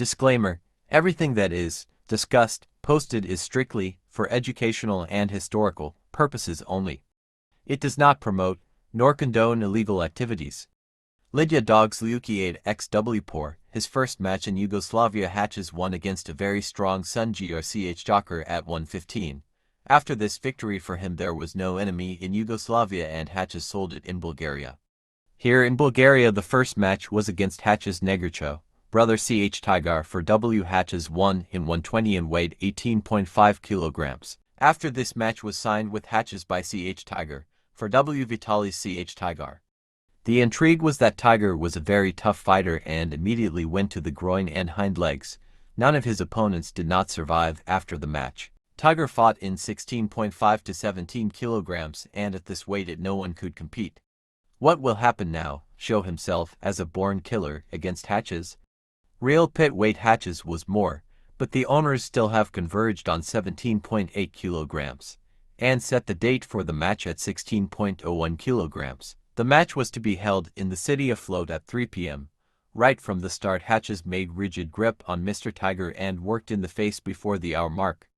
Disclaimer: everything that is discussed, posted is strictly for educational and historical purposes only. It does not promote nor condone illegal activities. LIDYA dogs LIUKI 8xW his first match in Yugoslavia. Hatches won against a very strong Sun GRCH Joker at 1:15. After this victory for him there was no enemy in Yugoslavia and Hatches sold it in Bulgaria. Here in Bulgaria the first match was against Hatches Negrcho, brother CH Tigar for W. Hatches won in 120 and weighed 18.5 kilograms. After this match was signed with Hatches by CH Tiger, for W. Vitalis CH Tigar. The intrigue was that Tiger was a very tough fighter and immediately went to the groin and hind legs. None of his opponents did not survive after the match. Tiger fought in 16.5 to 17 kilograms and at this weight no one could compete. What will happen now? Show himself as a born killer against Hatches? Real pit weight Hatches was more, but the owners still have converged on 17.8 kilograms, and set the date for the match at 16.01 kilograms. The match was to be held in the city afloat at 3 p.m. Right from the start Hatches made rigid grip on Mr. Tiger and worked in the face before the hour mark.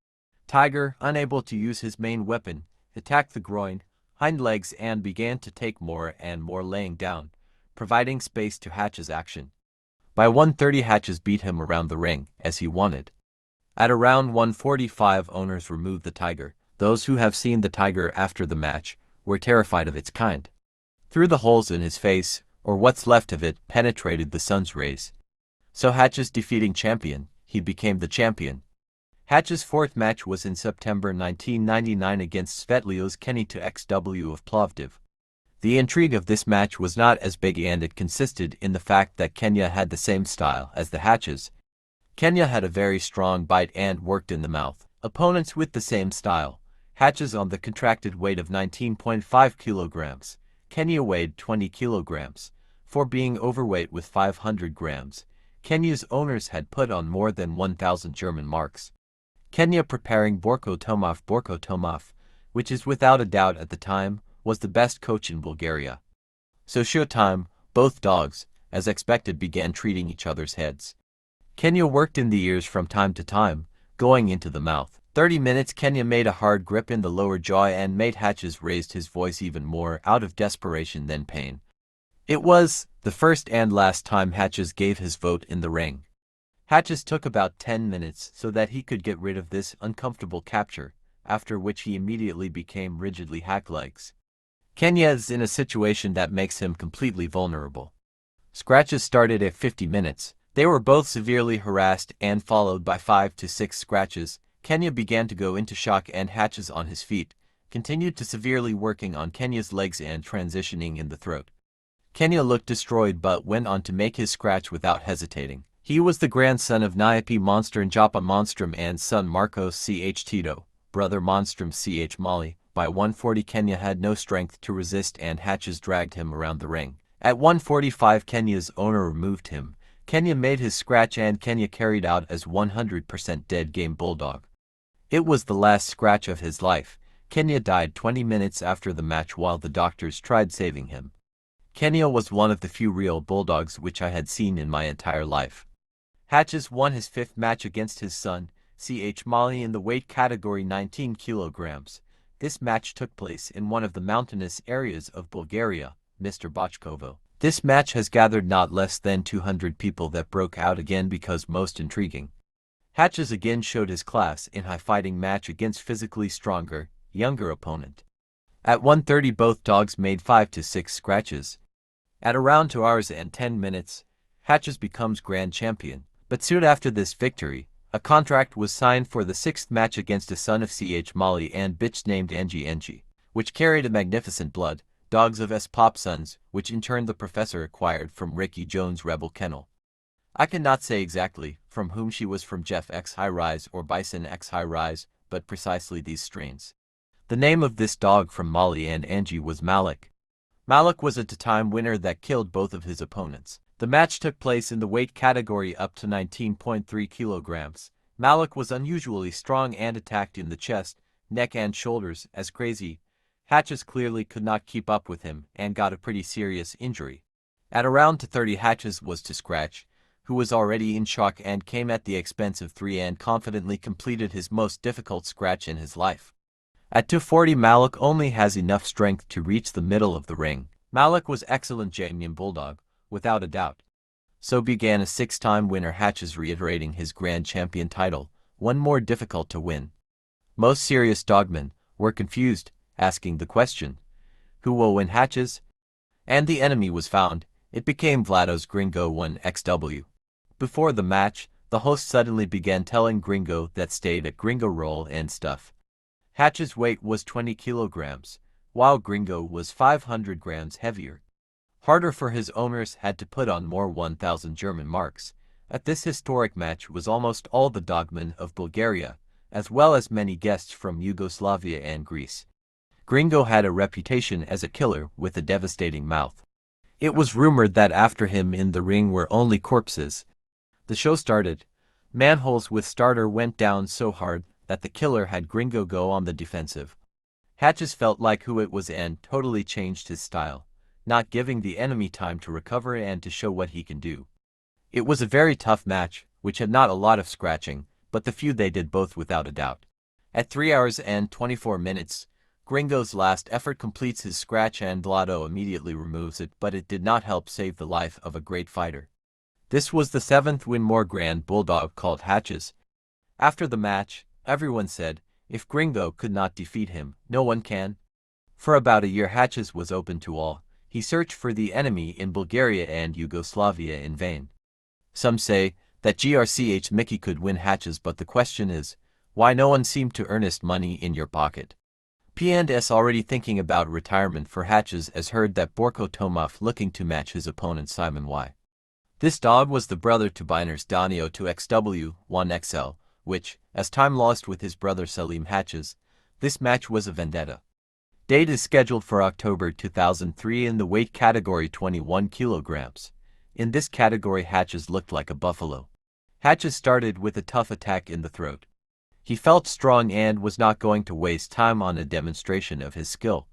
Tiger, unable to use his main weapon, attacked the groin, hind legs and began to take more and more laying down, providing space to Hatches' action. By 1:30 Hatches beat him around the ring, as he wanted. At around 1:45 owners removed the Tiger. Those who have seen the Tiger after the match were terrified of its kind. Through the holes in his face, or what's left of it, penetrated the sun's rays. So Hatches defeating champion, he became the champion. Hatches' fourth match was in September 1999 against Svetlio's Kenny to XW of Plovdiv. The intrigue of this match was not as big and it consisted in the fact that Kenya had the same style as the Hatches. Kenya had a very strong bite and worked in the mouth. Opponents with the same style. Hatches on the contracted weight of 19.5 kilograms. Kenya weighed 20 kilograms. For being overweight with 500 grams, Kenya's owners had put on more than 1,000 German marks. Kenya preparing Borko Tomov, which is without a doubt at the time, was the best coach in Bulgaria. So showtime, both dogs, as expected, began treating each other's heads. Kenya worked in the ears from time to time, going into the mouth. 30 minutes Kenya made a hard grip in the lower jaw and made Hatches raised his voice even more out of desperation than pain. It was the first and last time Hatches gave his vote in the ring. Hatches took about 10 minutes so that he could get rid of this uncomfortable capture, after which he immediately became rigidly hack legs. Kenya is in a situation that makes him completely vulnerable. Scratches started at 50 minutes. They were both severely harassed and followed by 5 to 6 scratches. Kenya began to go into shock and Hatches on his feet continued to severely working on Kenya's legs and transitioning in the throat. Kenya looked destroyed but went on to make his scratch without hesitating. He was the grandson of A.P.B.T Monster and Japa Monstrum and son Marcos Ch Tito, brother Monstrum Ch Mali. By 1:40 Kenya had no strength to resist and Hatches dragged him around the ring. At 1:45 Kenya's owner removed him. Kenya made his scratch and Kenya carried out as 100% dead game bulldog. It was the last scratch of his life. Kenya died 20 minutes after the match while the doctors tried saving him. Kenya was one of the few real bulldogs which I had seen in my entire life. Hatches won his 5th match against his son, Ch Mali, in the weight category 19 kilograms. This match took place in one of the mountainous areas of Bulgaria, Mr. Bochkovo. This match has gathered not less than 200 people that broke out again because most intriguing. Hatches again showed his class in high fighting match against physically stronger, younger opponent. At 1:30 both dogs made 5 to 6 scratches. At around 2 hours and 10 minutes, Hatches becomes grand champion. But soon after this victory, a contract was signed for the 6th match against a son of Ch Mali and bitch named Ng, which carried a magnificent blood, dogs of S-Pop sons, which in turn the professor acquired from Ricky Jones' Rebel Kennel. I cannot say exactly from whom she was, from Jeff X High Rise or Bison X High Rise, but precisely these strains. The name of this dog from Mali and Angie was Malik. Malik was a two-time winner that killed both of his opponents. The match took place in the weight category up to 19.3 kilograms. Malik was unusually strong and attacked in the chest, neck and shoulders as crazy. Hatches clearly could not keep up with him and got a pretty serious injury. At around 2:30 Hatches was to scratch. who was already in shock and came at the expense of 3 and confidently completed his most difficult scratch in his life. At 240, Malik only has enough strength to reach the middle of the ring. Malik was excellent genuine bulldog, without a doubt. So began a 6-time winner Hatches reiterating his grand champion title, one more difficult to win. Most serious dogmen were confused, asking the question, who will win Hatches? And the enemy was found. It became Vlado's Gringo 1XW. Before the match, the host suddenly began telling Gringo that stayed at Gringo roll and stuff. Hatch's weight was 20 kilograms, while Gringo was 500 grams heavier. Harder for his owners had to put on more 1,000 German marks. At this historic match was almost all the dogmen of Bulgaria, as well as many guests from Yugoslavia and Greece. Gringo had a reputation as a killer with a devastating mouth. It was rumored that after him in the ring were only corpses. The show started. Manholes with starter went down so hard that the killer had Gringo go on the defensive. Hatches felt like who it was and totally changed his style, not giving the enemy time to recover and to show what he can do. It was a very tough match, which had not a lot of scratching, but the few they did both without a doubt. At 3 hours and 24 minutes, Gringo's last effort completes his scratch and Vlado immediately removes it, but it did not help save the life of a great fighter. This was the 7th win more grand bulldog called Hatches. After the match, everyone said, if Gringo could not defeat him, no one can. For about a year Hatches was open to all. He searched for the enemy in Bulgaria and Yugoslavia in vain. Some say that GRCH Mickey could win Hatches, but the question is, why no one seemed to earnest money in your pocket? P&S already thinking about retirement for Hatches as heard that Borko Tomov looking to match his opponent Simon Y. This dog was the brother to Biner's Danio 2XW 1XL, which, as time lost with his brother Salim Hatches, this match was a vendetta. Date is scheduled for October 2003 in the weight category 21 kilograms. In this category Hatches looked like a buffalo. Hatches started with a tough attack in the throat. He felt strong and was not going to waste time on a demonstration of his skill.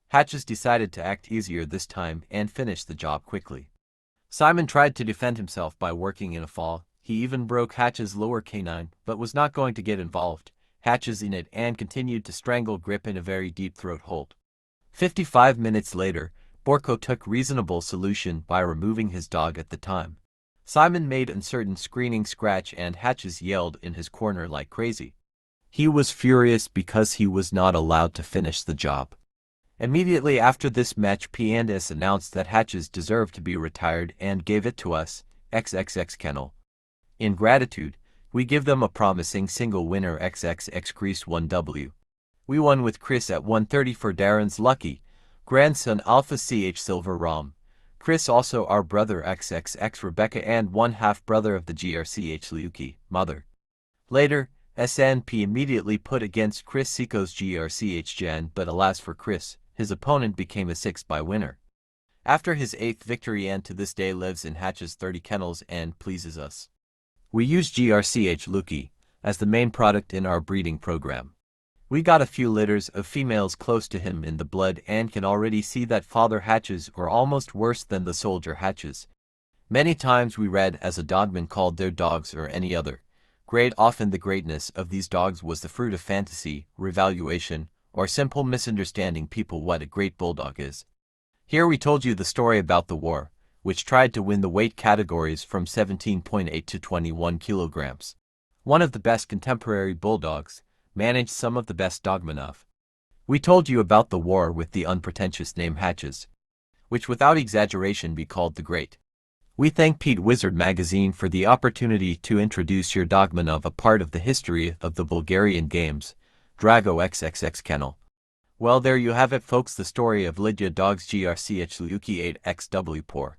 Hatches decided to act easier this time and finish the job quickly. Simon tried to defend himself by working in a fall. He even broke Hatch's lower canine, but was not going to get involved. Hatches in it and continued to strangle grip in a very deep throat hold. 55 minutes later, Borko took reasonable solution by removing his dog at the time. Simon made uncertain screening scratch and Hatches yelled in his corner like crazy. He was furious because he was not allowed to finish the job. Immediately after this match P&S announced that Hatches deserved to be retired and gave it to us, XXX Kennel. In gratitude, we give them a promising single winner XXX Chris 1W. We won with Chris at 130 for Darren's Lucky, grandson Alpha CH Silver Rom. Chris also our brother XXX Rebecca and one half brother of the GRCH LIUKI, mother. Later, SNP immediately put against Chris Seiko's GRCH Jan, but alas for Chris, his opponent became a 6-by winner. After his 8th victory and to this day lives in Hatch's 30 kennels and pleases us. We use GRCH LIUKI as the main product in our breeding program. We got a few litters of females close to him in the blood and can already see that father Hatches are almost worse than the soldier Hatches. Many times we read as a dogman called their dogs or any other. Great often the greatness of these dogs was the fruit of fantasy, revaluation, or simple misunderstanding people what a great bulldog is. Here we told you the story about the war, which tried to win the weight categories from 17.8 to 21 kilograms. One of the best contemporary bulldogs, managed some of the best dogmen of. We told you about the war with the unpretentious name Hatches, which without exaggeration be called the Great. We thank Pete Wizard magazine for the opportunity to introduce your dogman of a part of the history of the Bulgarian games, Drago XXX Kennel. Well, there you have it folks, the story of Lydia Dogs GRCH LIUKI 8XW Poor.